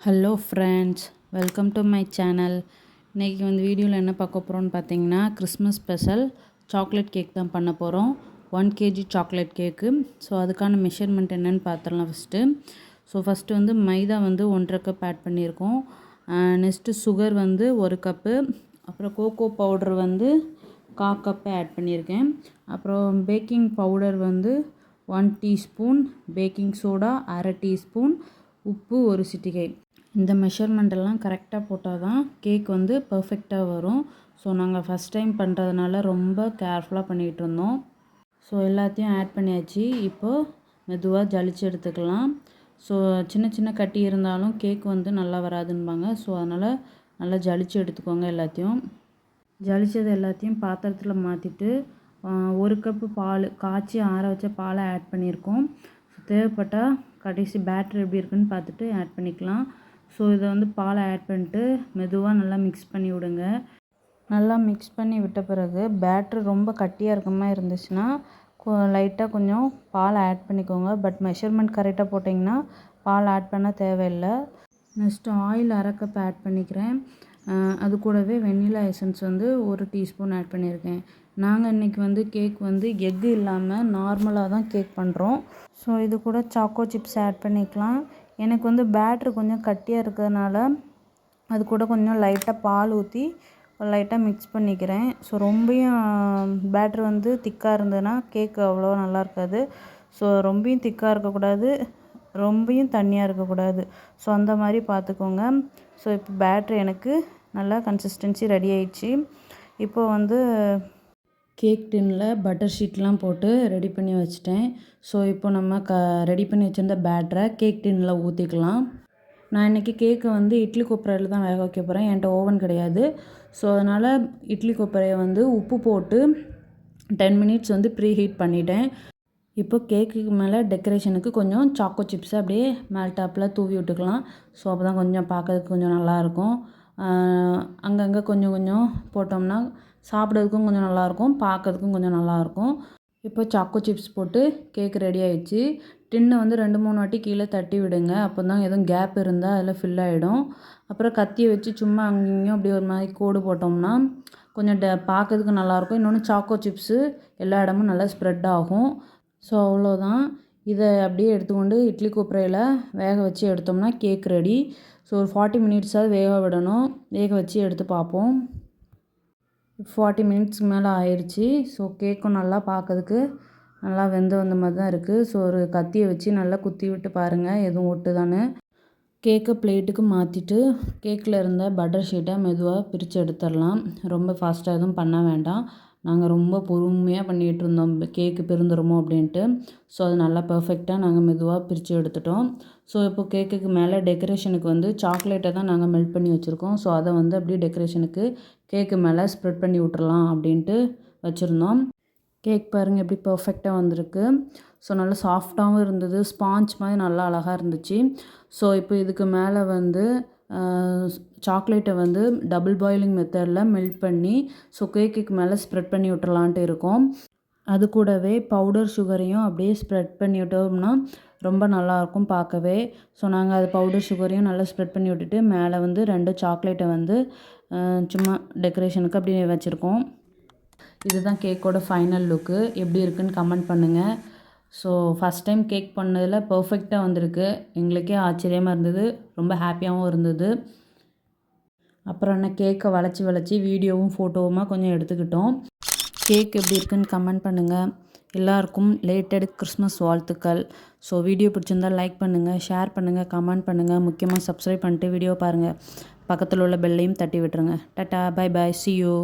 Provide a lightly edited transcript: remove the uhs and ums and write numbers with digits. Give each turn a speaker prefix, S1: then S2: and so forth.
S1: Hello friends, welcome to my channel. இன்றைக்கி வீடியோவில் என்ன பார்க்க போகிறோன்னு பார்த்தீங்கன்னா, கிறிஸ்மஸ் ஸ்பெஷல் சாக்லேட் கேக் தான் பண்ண போகிறோம். 1 kg சாக்லேட் கேக்கு. ஸோ அதுக்கான மெஷர்மெண்ட் என்னென்னு பார்த்துடலாம் ஃபஸ்ட்டு. மைதா 1.5 கப் ஆட் பண்ணியிருக்கோம். Next sugar 1 cup. அப்புறம் கோகோ பவுடர் 1/4 கப்பு ஆட் பண்ணியிருக்கேன். அப்புறம் baking powder 1 teaspoon, baking soda 1/2 teaspoon, உப்பு 1 சிட்டிகை. இந்த மெஷர்மெண்ட்டெல்லாம் கரெக்டாக போட்டால் தான் கேக் பர்ஃபெக்டாக வரும். ஸோ நாங்கள் ஃபஸ்ட் டைம் பண்ணுறதுனால ரொம்ப கேர்ஃபுல்லாக பண்ணிகிட்டு இருந்தோம். ஸோ எல்லாத்தையும் ஆட் பண்ணியாச்சு. இப்போது மெதுவாக ஜலிச்சு எடுத்துக்கலாம். ஸோ சின்ன சின்ன கட்டி இருந்தாலும் கேக் நல்லா வராதுன்பாங்க. ஸோ அதனால் நல்லா ஜலிச்சு எடுத்துக்கோங்க. எல்லாத்தையும் ஜலிச்சது எல்லாத்தையும் பாத்திரத்தில் மாற்றிட்டு 1 கப்பு பால், காய்ச்சி ஆற வச்ச பாலை ஆட் பண்ணியிருக்கோம். தேவைப்பட்டால் கடைசி பேட்டர் எப்படி இருக்குன்னு பார்த்துட்டு ஆட் பண்ணிக்கலாம். ஸோ இதை பாலை ஆட் பண்ணிட்டு மெதுவாக நல்லா மிக்ஸ் பண்ணி விடுங்க. நல்லா மிக்ஸ் பண்ணி விட்ட பிறகு பேட்ரு ரொம்ப கட்டியாக இருக்க மாதிரி இருந்துச்சுன்னா லைட்டாக கொஞ்சம் பால் ஆட் பண்ணிக்கோங்க. பட் மெஷர்மெண்ட் கரெக்டாக போட்டிங்கன்னா பால் ஆட் பண்ண தேவையில்லை. நெக்ஸ்ட்டு ஆயில் 1/2 கப் ஆட் பண்ணிக்கிறேன். அது கூடவே வெண்ணிலா எசன்ஸ் 1 டீஸ்பூன் ஆட் பண்ணியிருக்கேன். நாங்கள் இன்றைக்கி கேக் எக்கு இல்லாமல் நார்மலாக தான் கேக் பண்ணுறோம். ஸோ இது கூட சாக்கோ சிப்ஸ் ஆட் பண்ணிக்கலாம். எனக்கு பேட்ரு கொஞ்சம் கட்டியாக இருக்கிறதுனால அது கூட கொஞ்சம் லைட்டாக பால் ஊற்றி லைட்டாக மிக்ஸ் பண்ணிக்கிறேன். ஸோ ரொம்பவும் பேட்ரு திக்காக இருந்ததுன்னா கேக் அவ்வளோவா நல்லா இருக்காது. ஸோ ரொம்பவும் திக்காக இருக்கக்கூடாது, ரொம்பவும் தண்ணியாக இருக்கக்கூடாது. ஸோ அந்த மாதிரி பார்த்துக்கோங்க. ஸோ இப்போ பேட்ரு எனக்கு நல்லா கன்சிஸ்டன்சி ரெடி ஆயிடுச்சு. இப்போது கேக் டின்னில் பட்டர் ஷீட்லாம் போட்டு ரெடி பண்ணி வச்சுட்டேன். ஸோ இப்போ நம்ம ரெடி பண்ணி வச்சுருந்த பேட்டரை கேக் டின்னில் ஊற்றிக்கலாம். நான் இன்றைக்கி கேக்கை இட்லி கொப்பரையில் தான் வேக வைக்க போகிறேன். என்கிட்ட ஓவன் கிடையாது. ஸோ அதனால் இட்லி கொப்பரையை உப்பு போட்டு 10 மினிட்ஸ் ப்ரீ ஹீட் பண்ணிட்டேன். இப்போ கேக்குக்கு மேலே டெக்கரேஷனுக்கு கொஞ்சம் சாக்கோ சிப்ஸை அப்படியே மேல் டாப்பில் தூவி விட்டுக்கலாம். ஸோ அப்போ தான் கொஞ்சம் பார்க்கறதுக்கு கொஞ்சம் நல்லாயிருக்கும். அங்கங்கே கொஞ்சம் கொஞ்சம் போட்டோம்னா சாப்பிட்றதுக்கும் கொஞ்சம் நல்லாயிருக்கும், பார்க்கறதுக்கும் கொஞ்சம் நல்லாயிருக்கும். இப்போ சாக்கோ சிப்ஸ் போட்டு கேக் ரெடி ஆகிடுச்சு. டின்னை 2-3 வாட்டி கீழே தட்டி விடுங்க. அப்போ தான் எதுவும் கேப் இருந்தால் அதில் ஃபில் ஆகிடும். அப்புறம் கத்தியை வச்சு சும்மா அங்கேயும் அப்படி ஒரு மாதிரி கோடு போட்டோம்னா கொஞ்சம் பார்க்கறதுக்கு நல்லாயிருக்கும். இன்னொன்று சாக்கோ சிப்ஸு எல்லா இடமும் நல்லா ஸ்ப்ரெட் ஆகும். ஸோ அவ்வளோதான். இதை அப்படியே எடுத்துக்கொண்டு இட்லி கொப்பரையில் வேக வச்சு எடுத்தோம்னா கேக் ரெடி. ஸோ ஒரு 40 மினிட்ஸாவது வேக விடணும். வேக வச்சு எடுத்து பார்ப்போம். 40 மினிட்ஸ்க்கு மேலே ஆயிடுச்சு. ஸோ கேக்கும் நல்லா பார்க்கறதுக்கு நல்லா வந்த மாதிரி தான் இருக்குது. ஸோ ஒரு கத்தியை வச்சு நல்லா குத்தி விட்டு பாருங்கள் எதுவும் ஒட்டுதான்னு. கேக்கை பிளேட்டுக்கு மாற்றிட்டு கேக்கில் இருந்த பட்டர் ஷீட்டை மெதுவாக பிரித்து எடுத்துடலாம். ரொம்ப ஃபாஸ்ட்டாக எதுவும் பண்ண வேண்டாம். நாங்கள் ரொம்ப பொறுமையாக பண்ணிகிட்டு இருந்தோம் கேக்கு பிரிந்துருமோ அப்படின்ட்டு. ஸோ அது நல்லா பர்ஃபெக்டாக நாங்கள் மெதுவாக பிரித்து எடுத்துட்டோம். ஸோ இப்போ கேக்குக்கு மேலே டெக்கரேஷனுக்கு சாக்லேட்டை தான் நாங்கள் மெல்ட் பண்ணி வச்சுருக்கோம். ஸோ அதை அப்படியே டெக்கரேஷனுக்கு கேக்கு மேலே ஸ்ப்ரெட் பண்ணி விட்டுறலாம் அப்படின்ட்டு வச்சுருந்தோம். கேக் பாருங்கள் எப்படி பர்ஃபெக்டாக வந்திருக்கு. ஸோ நல்லா சாஃப்டாகவும் இருந்தது, ஸ்பாஞ்ச் மாதிரி நல்லா அழகாக இருந்துச்சு. ஸோ இப்போ இதுக்கு மேலே சாக்லேட்டை டபுள் பாயிலிங் மெத்தடில் மெல்ட் பண்ணி ஸோ கேக்குக்கு மேலே ஸ்ப்ரெட் பண்ணி விட்டுறலான்ட்டு இருக்கோம். அது கூடவே பவுடர் சுகரையும் அப்படியே ஸ்ப்ரெட் பண்ணி விட்டோம்னா ரொம்ப நல்லாயிருக்கும் பார்க்கவே. ஸோ நாங்கள் அது பவுடர் சுகரையும் நல்லா ஸ்ப்ரெட் பண்ணி விட்டுட்டு மேலே 2 சாக்லேட்டை சும்மா டெக்கரேஷனுக்கு அப்படியே வச்சுருக்கோம். இதுதான் கேக்கோட ஃபைனல் லுக்கு. எப்படி இருக்குன்னு கமெண்ட் பண்ணுங்கள். ஸோ ஃபஸ்ட் டைம் கேக் பண்ணதில் பர்ஃபெக்டாக வந்திருக்கு. எங்களுக்கே ஆச்சரியமாக இருந்தது, ரொம்ப ஹாப்பியாகவும் இருந்தது. அப்புறம் என்ன கேக்கை வளைச்சி வீடியோவும் ஃபோட்டோவுமா கொஞ்சம் எடுத்துக்கிட்டோம். கேக் எப்படி இருக்குன்னு கமெண்ட் பண்ணுங்கள். எல்லாருக்கும் லேட்டட் கிறிஸ்மஸ் வாழ்த்துக்கள். ஸோ வீடியோ பிடிச்சிருந்தால் லைக் பண்ணுங்கள், ஷேர் பண்ணுங்கள், கமெண்ட் பண்ணுங்கள். முக்கியமாக சப்ஸ்கிரைப் பண்ணிட்டு வீடியோ பாருங்கள். பக்கத்தில் உள்ள பெல்லையும் தட்டி விட்டுருங்க. Tata, bye bye, see you.